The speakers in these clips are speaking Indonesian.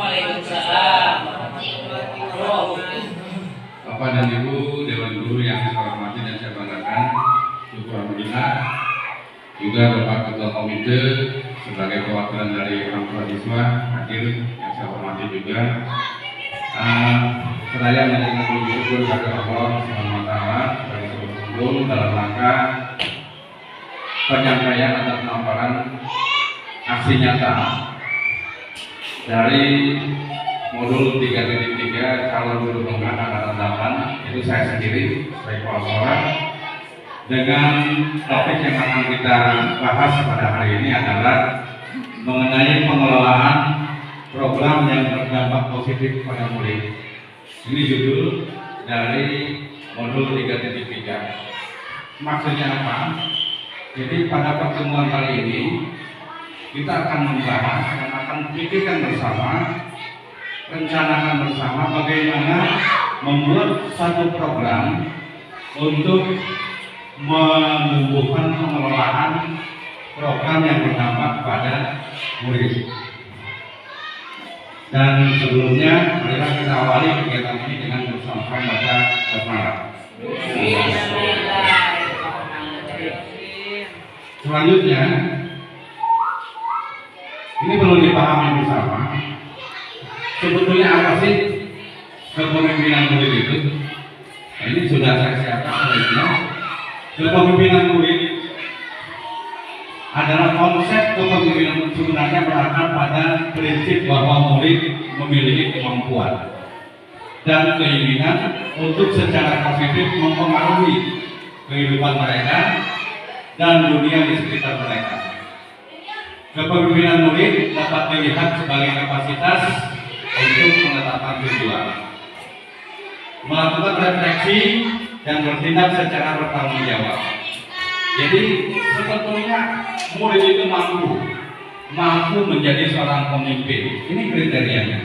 Waalaikumsalam. Bapak dan Ibu Dewan Guru yang saya hormati dan saya banggakan, syukur alhamdulillah. Juga Bapak Ketua Komite sebagai perwakilan dari orang tua siswa hadir yang saya hormati juga. Saya menyampaikan puji syukur kepada Allah Subhanahu wa taala sebagai sebuah kumpul dalam rangka penyampaian atas pemaparan aksi nyata dari modul 3.3 calon guru penggerak angkatan 8, itu saya sendiri sebagai kepala sekolah, dengan topik yang akan kita bahas pada hari ini adalah mengenai pengelolaan program yang berdampak positif pada murid. Ini judul dari modul 3.3. Maksudnya apa? Jadi pada pertemuan kali ini kita akan membahas dan akan pikirkan bersama, rencanakan bersama bagaimana membuat satu program untuk menumbuhkan pengelolaan program yang berdampak pada murid. Dan sebelumnya, marilah kita awali kegiatan ini dengan bersama baca basmalah. Selanjutnya, ini perlu dipahami bersama. Sebetulnya apa sih kepemimpinan murid itu? Nah, ini sudah saya siapkan muridnya. Kepemimpinan murid adalah konsep kepemimpinan sebenarnya berakar pada prinsip bahwa murid memiliki kemampuan dan keinginan untuk secara positif mempengaruhi kehidupan mereka dan dunia di sekitar mereka. Kepemimpinan murid dapat dilihat sebagai kapasitas untuk menetapkan tujuan, melakukan refleksi dan bertindak secara bertanggung jawab. Jadi sebetulnya murid itu mampu menjadi seorang pemimpin. Ini kriterianya.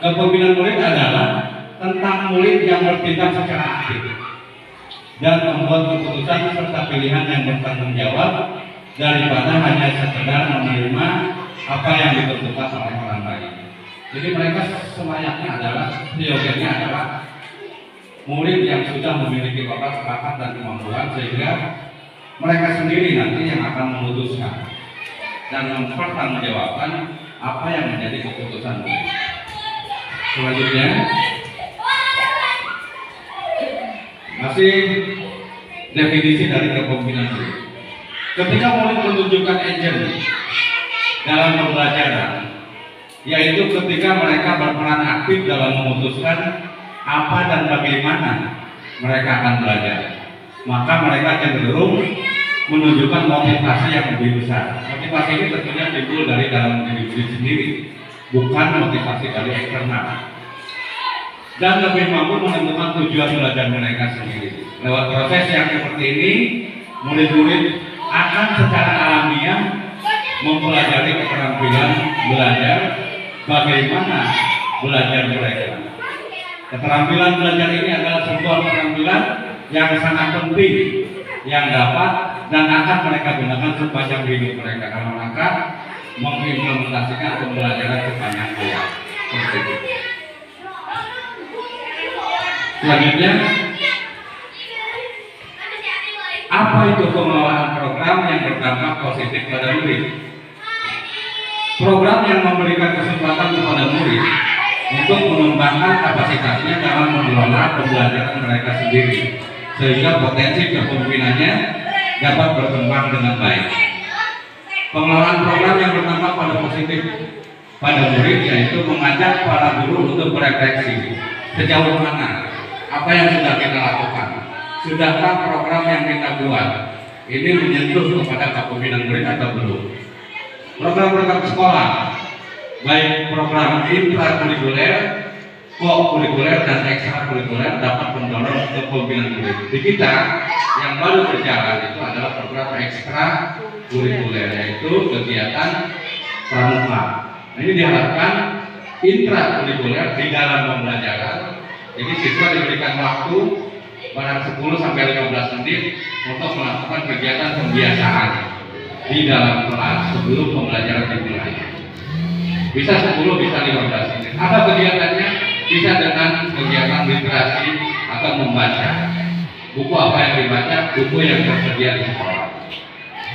Kepemimpinan murid adalah tentang murid yang bertindak secara aktif dan membuat keputusan serta pilihan yang bertanggung jawab daripada hanya sekedar menerima apa yang ditentukan oleh orang lain. Jadi mereka selayaknya adalah seyogianya adalah murid yang sudah memiliki bakat dan kemampuan, sehingga mereka sendiri nanti yang akan memutuskan dan mempertanggungjawabkan apa yang menjadi keputusan murid. Selanjutnya, masih definisi dari kepemimpinan murid. Ketika murid menunjukkan agent dalam pembelajaran, yaitu ketika mereka berperan aktif dalam memutuskan apa dan bagaimana mereka akan belajar, maka mereka cenderung menunjukkan motivasi yang lebih besar. Motivasi ini tentunya timbul dari dalam diri sendiri, bukan motivasi dari eksternal, dan lebih mampu menentukan tujuan belajar mereka sendiri. Lewat proses yang seperti ini, murid-murid akan secara alamiah mempelajari keterampilan belajar, bagaimana belajar mereka. Keterampilan belajar ini adalah sebuah keterampilan yang sangat penting, yang dapat dan akan mereka gunakan sepanjang hidup mereka dalam rangka mengimplementasikan pembelajaran sepanjang hayat. Selanjutnya, apa itu pengelolaan program yang berdampak positif pada murid? Program yang memberikan kesempatan kepada murid untuk mengembangkan kapasitasnya dalam mengelola pembelajaran mereka sendiri, sehingga potensi kepemimpinannya dapat berkembang dengan baik. Pengelolaan program yang berdampak pada positif pada murid yaitu mengajak para guru untuk berefleksi sejauh mana apa yang sudah kita lakukan, sudahkah program yang kita buat ini menyentuh kepada kepemimpinan murid atau belum. Program-program sekolah, baik program intrakurikuler, co-kurikuler dan ekstrakurikuler, dapat mendorong kepemimpinan murid. Di kita yang baru berjalan itu adalah program ekstrakurikuler, yaitu kegiatan pramuka. Ini diharapkan intrakurikuler di dalam pembelajaran. Jadi siswa diberikan waktu barang 10 sampai 15 menit untuk melakukan kegiatan pembiasaan di dalam kelas sebelum pembelajaran dimulai. bisa 10, bisa 15 menit. Apa kegiatannya? Bisa dengan kegiatan literasi atau membaca. Buku apa yang dibaca? Buku yang tersedia di sekolah.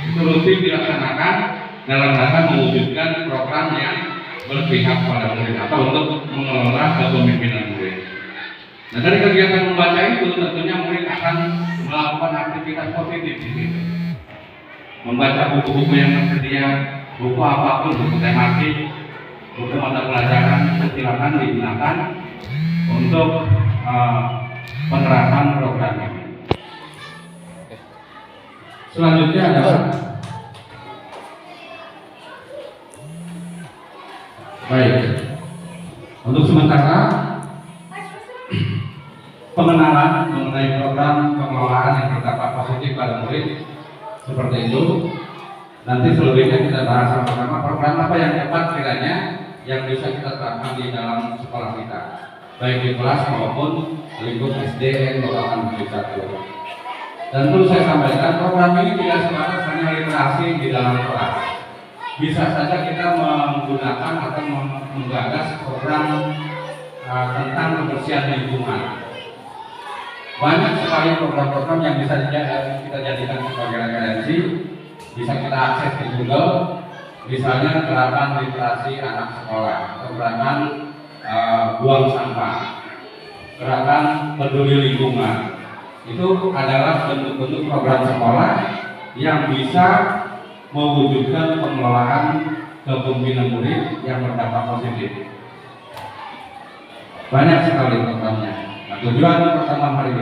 Itu rutin dilaksanakan dalam rangka mewujudkan program yang berpihak pada murid atau untuk mengelola kepemimpinan murid. Nah, dari kegiatan membaca itu tentunya murid akan melakukan aktivitas positif di situ. Membaca buku-buku yang tersedia, buku apapun, buku tematik, buku mata pelajaran, silakan digunakan untuk penerapan program ini. Selanjutnya adalah baik. Untuk sementara pengenalan mengenai program pengelolaan yang berdampak positif pada murid seperti itu. Nanti selebihnya kita bahas sama-sama program apa yang tepat kiranya yang bisa kita terapkan di dalam sekolah kita, baik di kelas maupun lingkup SD Kelurahan Bukit Satu. Dan perlu saya sampaikan, program ini tidak sebatas hanya literasi di dalam kelas. Bisa saja kita menggunakan atau menggagas program tentang kebersihan lingkungan. Banyak sekali program-program yang bisa kita jadikan sebagai referensi, bisa kita akses di Google, misalnya gerakan literasi anak sekolah, atau gerakan buang sampah, gerakan peduli lingkungan. Itu adalah bentuk-bentuk program sekolah yang bisa mewujudkan pengelolaan kepemimpinan murid yang berdampak positif. Banyak sekali programnya. Nah, tujuan pertemuan hari ini